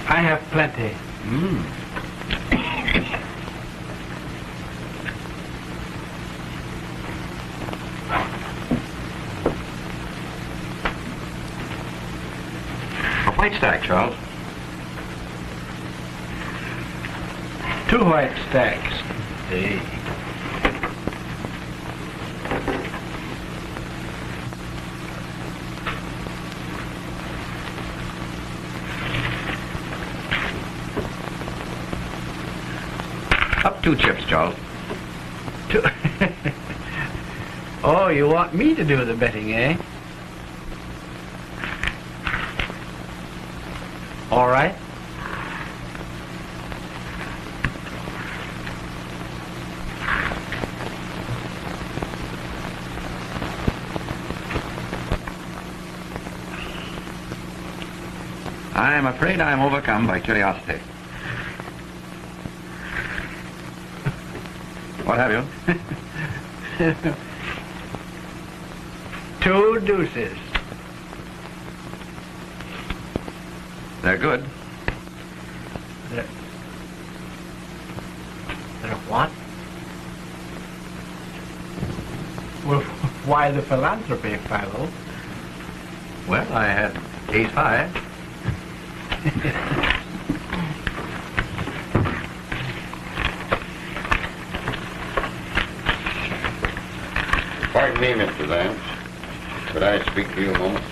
I have plenty. A white stack, Charles. 2 white stacks. Hey. Up 2 chips, Charles. 2. Oh, you want me to do the betting, eh? All right. I'm afraid I'm overcome by curiosity. What have you? 2 deuces. They're good. They're what? Well, why the philanthropy, Powell? Well, I had ace high. Pardon me, Mr. Vance. Could I speak to you a moment?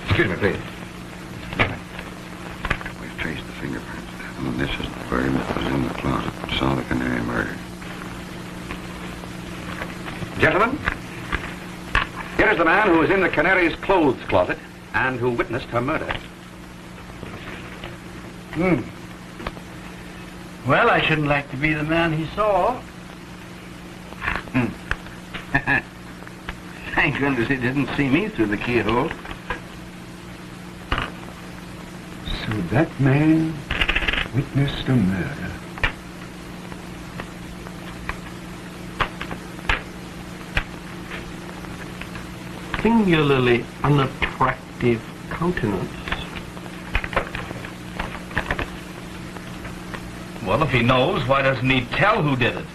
Excuse me, please. We've traced the fingerprints, and this is the firm that was in the closet and saw the Canary murder. Gentlemen, here is the man who was in the Canary's clothes closet and who witnessed her murder. Well, I shouldn't like to be the man he saw. Thank goodness he didn't see me through the keyhole. So that man witnessed a murder. Singularly unattractive countenance. Well, if he knows, why doesn't he tell who did it?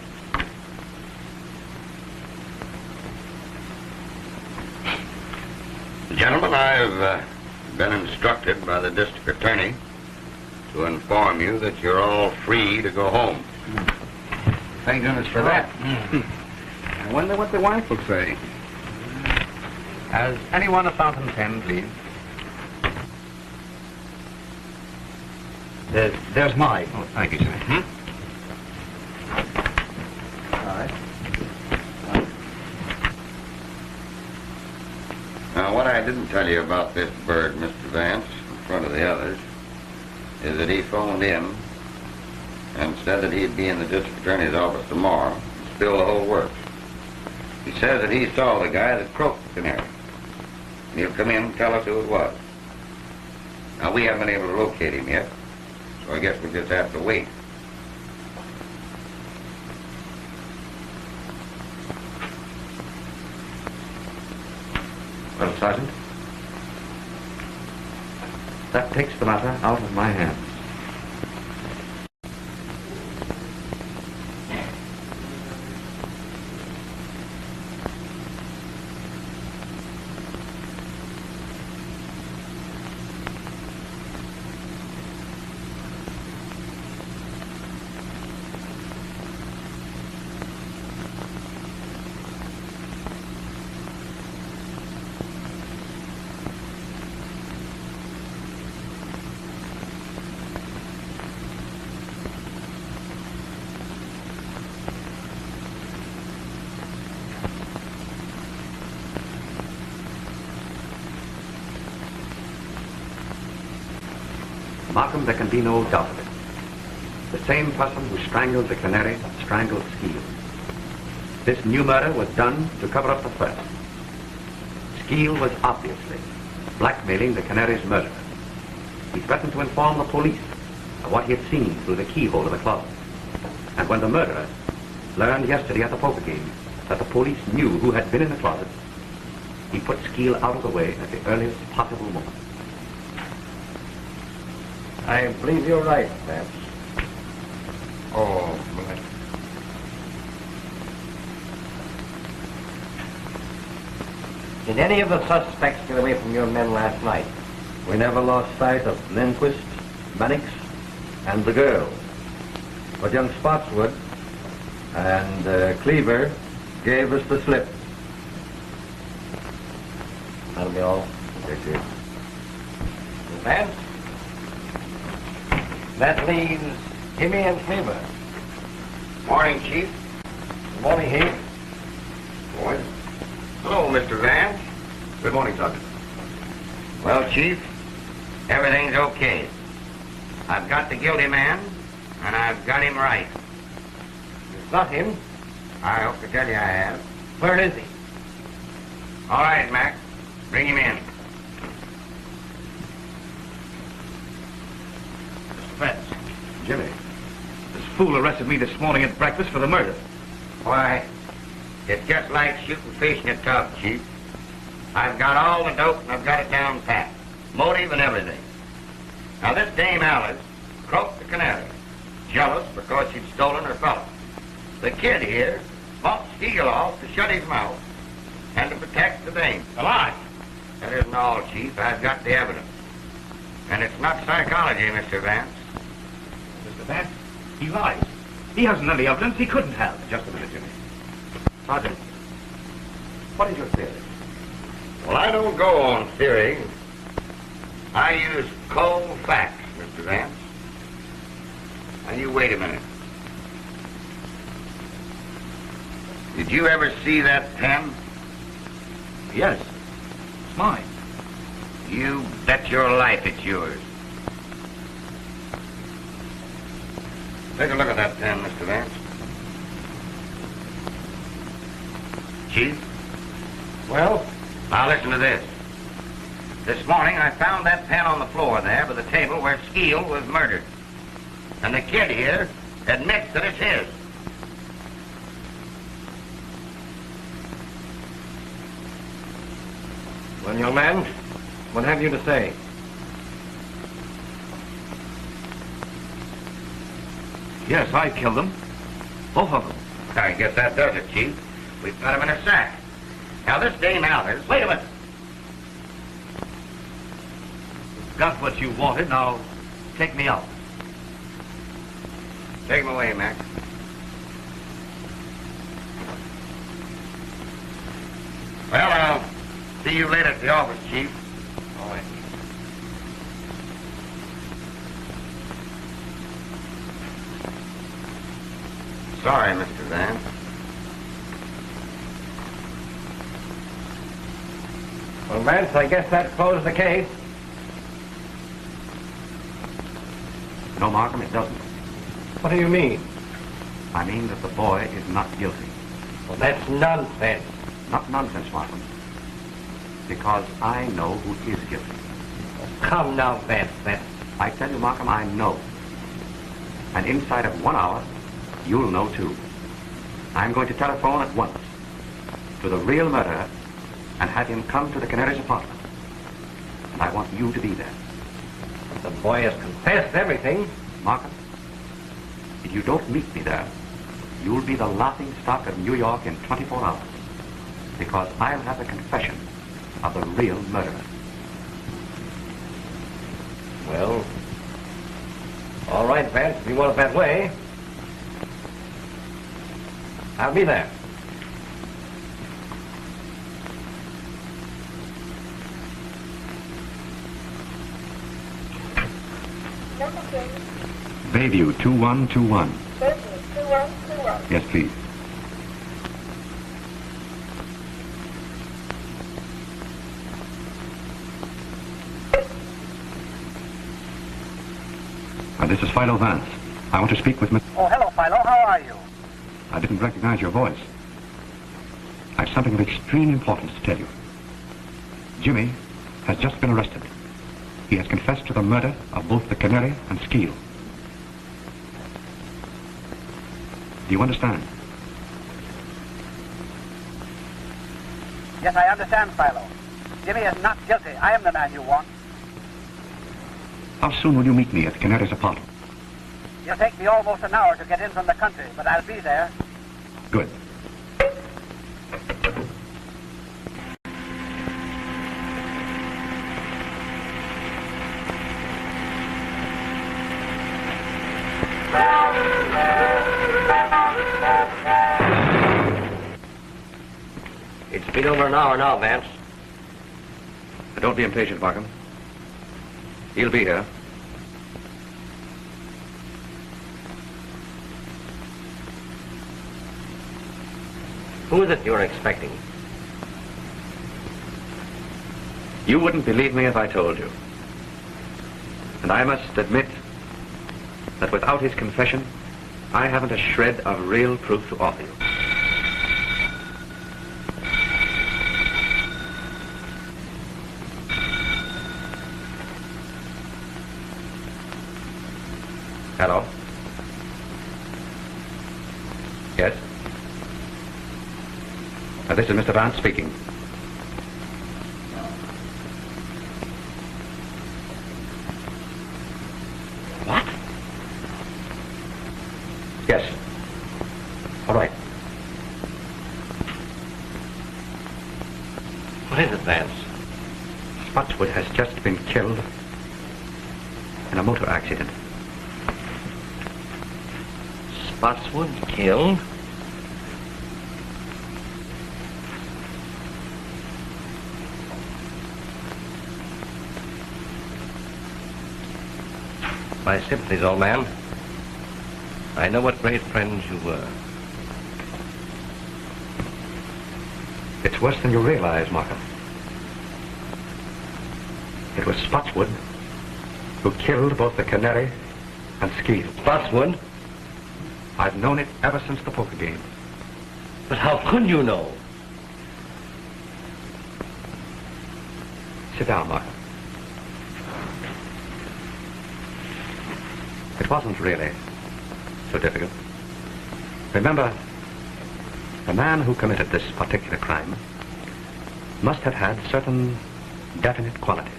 Gentlemen, I've been instructed by the district attorney to inform you that you're all free to go home. Thank goodness for that. I wonder what the wife will say. Has anyone a fountain pen, please? There's mine. Oh, thank you, sir. All right. Now, what I didn't tell you about this bird, Mr. Vance, in front of the others, is that he phoned in and said that he'd be in the district attorney's office tomorrow and spill the whole works. He says that he saw the guy that croaked the canary. And he'll come in and tell us who it was. Now, we haven't been able to locate him yet, so I guess we'll just have to wait. Well, Sergeant, that takes the matter out of my hands. Markham, there can be no doubt of it. The same person who strangled the canary strangled Skeel. This new murder was done to cover up the first. Skeel was obviously blackmailing the canary's murderer. He threatened to inform the police of what he had seen through the keyhole of the closet. And when the murderer learned yesterday at the poker game that the police knew who had been in the closet, he put Skeel out of the way at the earliest possible moment. I believe you're right, Vance. Oh, my. Did any of the suspects get away from your men last night? We never lost sight of Lindquist, Mannix, and the girl. But young Spotswood and Cleaver gave us the slip. That'll be all. Yes, sir. Vance? That leaves Jimmy and Cleaver. Morning, Chief. Good morning, Heath. Morning. Hello, Mr. Vance. Good morning, Sergeant. Well, Chief, everything's okay. I've got the guilty man, and I've got him right. You've got him? I hope to tell you I have. Where is he? All right, Mac. Bring him in. Vance, Jimmy, this fool arrested me this morning at breakfast for the murder. Why, it's just like shooting fish in a tub, Chief. I've got all the dope and I've got it down pat. Motive and everything. Now, this Dame Alice croaked the canary. Jealous because she'd stolen her fellow. The kid here bought Skeel off to shut his mouth and to protect the dame. A lie. That isn't all, Chief. I've got the evidence. And it's not psychology, Mr. Vance. Mr. Vance, he lies. He hasn't any evidence. He couldn't have. Just a minute, Jimmy. Sergeant, what is your theory? Well, I don't go on theory. I use cold facts, Mr. Vance. Now, you wait a minute. Did you ever see that pen? Yes. It's mine. You bet your life it's yours. Take a look at that pen, Mr. Vance. Chief? Well? Now listen to this. This morning I found that pen on the floor there by the table where Skeel was murdered. And the kid here admits that it's his. Well, young man, what have you to say? Yes, I killed them. Both of them. I guess that does it, Chief. We've got him in a sack. Now, this Dame Alice... Wait a minute. You've got what you wanted. Now, take me out. Take him away, Mac. Well, I'll see you later at the office, Chief. All right. Sorry, Mr. Vance. Well, Vance, I guess that closed the case. No, Markham, it doesn't. What do you mean? I mean that the boy is not guilty. Well, that's nonsense. Not nonsense, Markham. Because I know who is guilty. Come now, Vance. I tell you, Markham, I know. And inside of 1 hour, you'll know too. I'm going to telephone at once to the real murderer and have him come to the Canary's apartment. And I want you to be there. The boy has confessed everything. Markham, if you don't meet me there, you'll be the laughing stock of New York in 24 hours. Because I'll have the confession of the real murderer. Well, all right, Vance, if you want it that way. I'll be there. Bayview 2121. Bayview 2121. Yes, please. This is Philo Vance. I want to speak with Miss... Oh, hello, Philo. How are you? I didn't recognize your voice. I've something of extreme importance to tell you. Jimmy has just been arrested. He has confessed to the murder of both the Canary and Skeel. Do you understand? Yes, I understand, Philo. Jimmy is not guilty. I am the man you want. How soon will you meet me at the Canary's apartment? It'll take me almost an hour to get in from the country, but I'll be there. Good. It's been over an hour now, Vance. Don't be impatient, Markham. He'll be here. Who is it you're expecting? You wouldn't believe me if I told you. And I must admit that without his confession, I haven't a shred of real proof to offer you. Hello? Yes? This is Mr. Vance speaking. What? Yes. All right. What is it, Vance? Spotswood has just been killed in a motor accident. Spotswood killed? My sympathies, old man. I know what great friends you were. It's worse than you realize, Markham. It was Spotswood who killed both the Canary and Skeel. Spotswood? I've known it ever since the poker game. But how could you know? Sit down, Markham. It wasn't really so difficult. Remember, the man who committed this particular crime must have had certain definite qualities.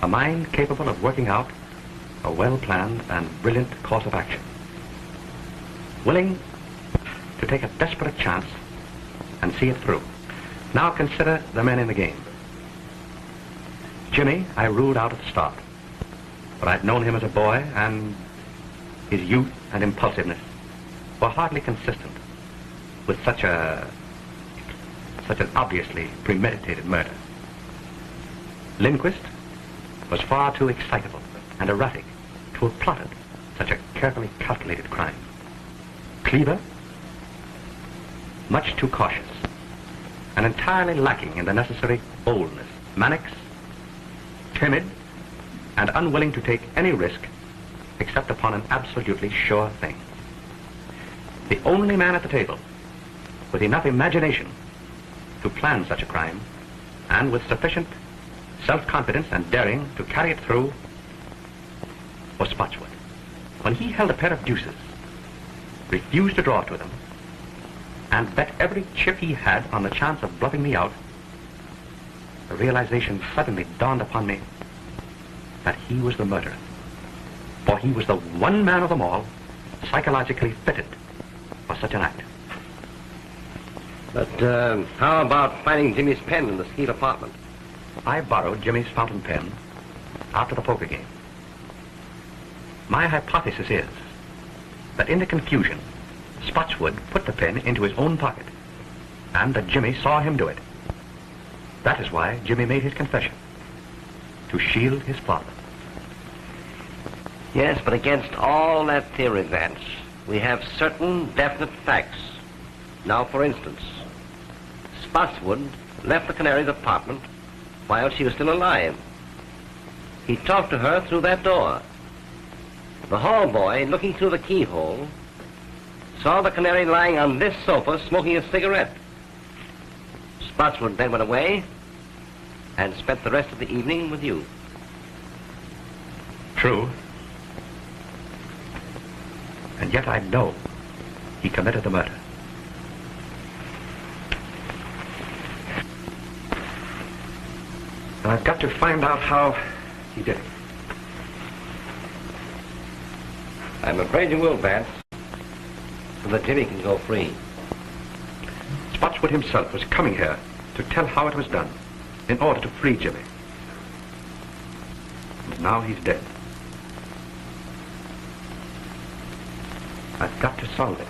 A mind capable of working out a well-planned and brilliant course of action. Willing to take a desperate chance and see it through. Now consider the men in the game. Jimmy, I ruled out at the start. But I'd known him as a boy, and his youth and impulsiveness were hardly consistent with such an obviously premeditated murder. Lindquist was far too excitable and erratic to have plotted such a carefully calculated crime. Cleaver, much too cautious and entirely lacking in the necessary boldness. Mannix, timid, and unwilling to take any risk except upon an absolutely sure thing. The only man at the table with enough imagination to plan such a crime, and with sufficient self-confidence and daring to carry it through, was Spotswood. When he held a pair of deuces, refused to draw to them, and bet every chip he had on the chance of bluffing me out, the realization suddenly dawned upon me that he was the murderer. For he was the one man of them all psychologically fitted for such an act. But how about finding Jimmy's pen in the Steele apartment? I borrowed Jimmy's fountain pen after the poker game. My hypothesis is that in the confusion, Spotswood put the pen into his own pocket, and that Jimmy saw him do it. That is why Jimmy made his confession, to shield his father. Yes, but against all that theory, Vance, we have certain definite facts. Now, for instance, Spotswood left the Canary's apartment while she was still alive. He talked to her through that door. The hall boy, looking through the keyhole, saw the Canary lying on this sofa smoking a cigarette. Spotswood then went away and spent the rest of the evening with you. True. And yet I know he committed the murder. And I've got to find out how he did it. I'm afraid you will, Vance, so that Jimmy can go free. Spotswood himself was coming here to tell how it was done in order to free Jimmy. And now he's dead. I've got to solve it.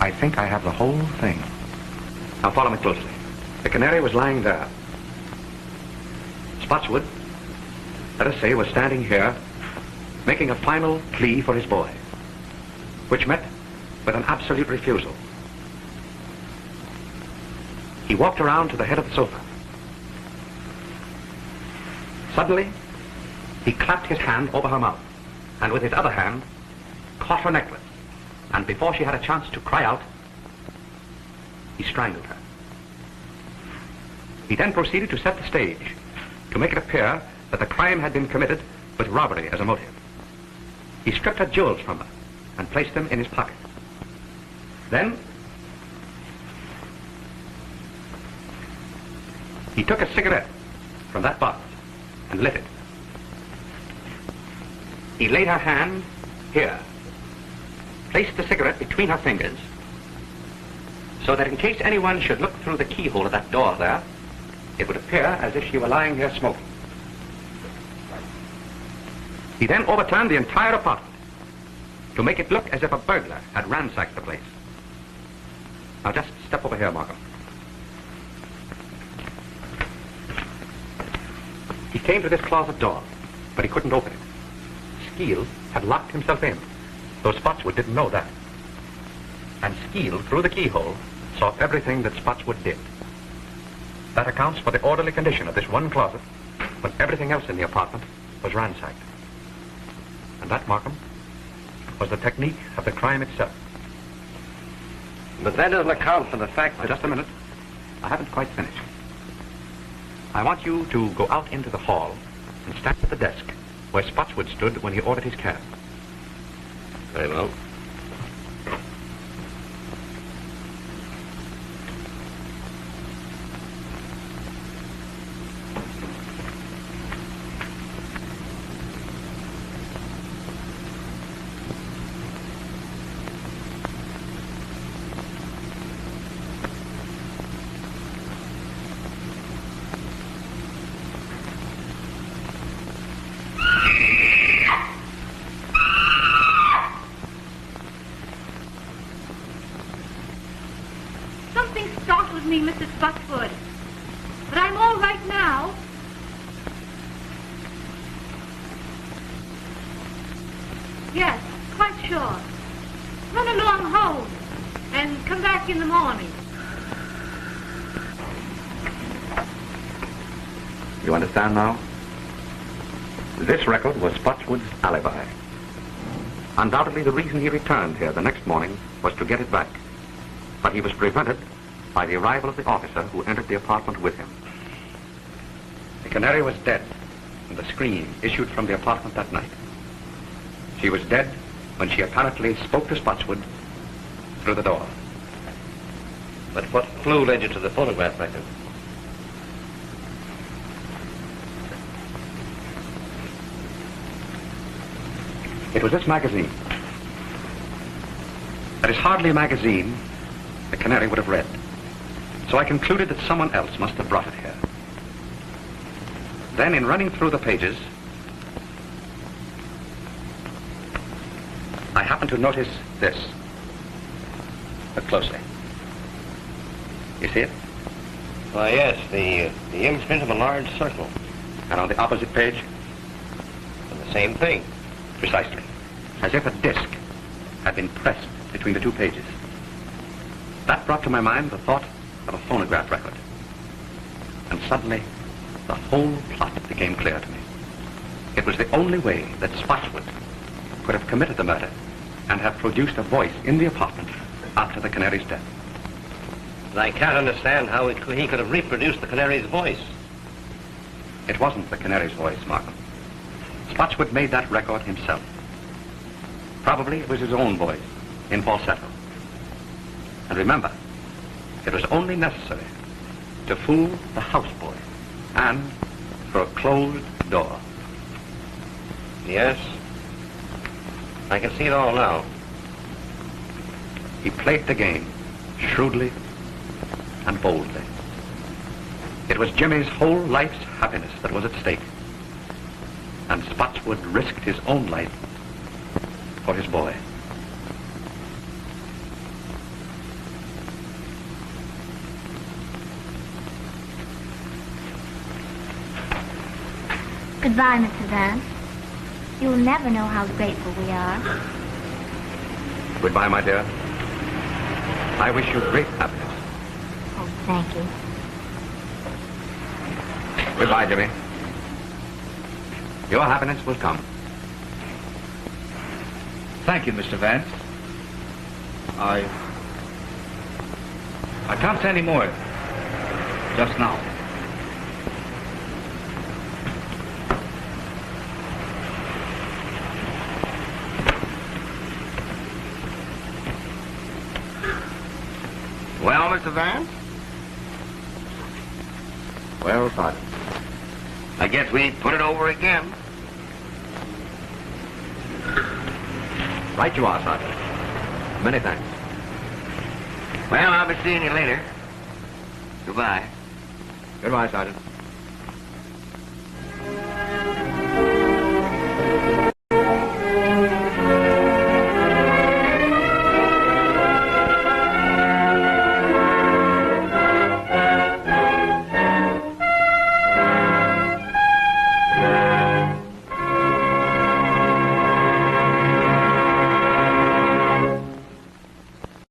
I think I have the whole thing. Now follow me closely. The Canary was lying there. Spotswood, let us say, was standing here, making a final plea for his boy, which met with an absolute refusal. He walked around to the head of the sofa. Suddenly, he clapped his hand over her mouth, and with his other hand, caught her necklace. And before she had a chance to cry out, he strangled her. He then proceeded to set the stage to make it appear that the crime had been committed with robbery as a motive. He stripped her jewels from her and placed them in his pocket. Then, he took a cigarette from that box and lit it. He laid her hand here, placed the cigarette between her fingers, so that in case anyone should look through the keyhole of that door there, it would appear as if she were lying here smoking. He then overturned the entire apartment to make it look as if a burglar had ransacked the place. Now just step over here, Markham. He came to this closet door, but he couldn't open it. Skeel had locked himself in, though Spotswood didn't know that. And Skeel, through the keyhole, saw everything that Spotswood did. That accounts for the orderly condition of this one closet when everything else in the apartment was ransacked. And that, Markham, was the technique of the crime itself. But that doesn't account for the fact that... Just a minute. I haven't quite finished. I want you to go out into the hall and stand at the desk where Spotswood stood when he ordered his cab. Very well. Mrs. Spotswood. But I'm all right now. Yes, quite sure. Run along home and come back in the morning. You understand now? This record was Spotswood's alibi. Undoubtedly, the reason he returned here the next morning was to get it back. But he was prevented by the arrival of the officer who entered the apartment with him. The Canary was dead, and the scream issued from the apartment that night. She was dead when she apparently spoke to Spotswood through the door. But what clue led you to the phonograph record? It was this magazine. That is hardly a magazine the Canary would have read. So I concluded that someone else must have brought it here. Then, in running through the pages, I happened to notice this. Look closely. You see it? Why, yes, the imprint of a large circle. And on the opposite page? And the same thing. Precisely. As if a disc had been pressed between the two pages. That brought to my mind the thought of a phonograph record. And suddenly, the whole plot became clear to me. It was the only way that Spotswood could have committed the murder and have produced a voice in the apartment after the Canary's death. But I can't understand how he could have reproduced the Canary's voice. It wasn't the Canary's voice, Markham. Spotswood made that record himself. Probably it was his own voice, in falsetto. And remember, it was only necessary to fool the houseboy and for a closed door. Yes. I can see it all now. He played the game shrewdly and boldly. It was Jimmy's whole life's happiness that was at stake. And Spotswood risked his own life for his boy. Goodbye, Mr. Vance. You'll never know how grateful we are. Goodbye, my dear. I wish you great happiness. Oh, thank you. Goodbye, Jimmy. Your happiness will come. Thank you, Mr. Vance. I can't say any more just now. Well, Mr. Vance? Well, Sergeant. I guess we put it over again. Right you are, Sergeant. Many thanks. Well, I'll be seeing you later. Goodbye. Goodbye, Sergeant.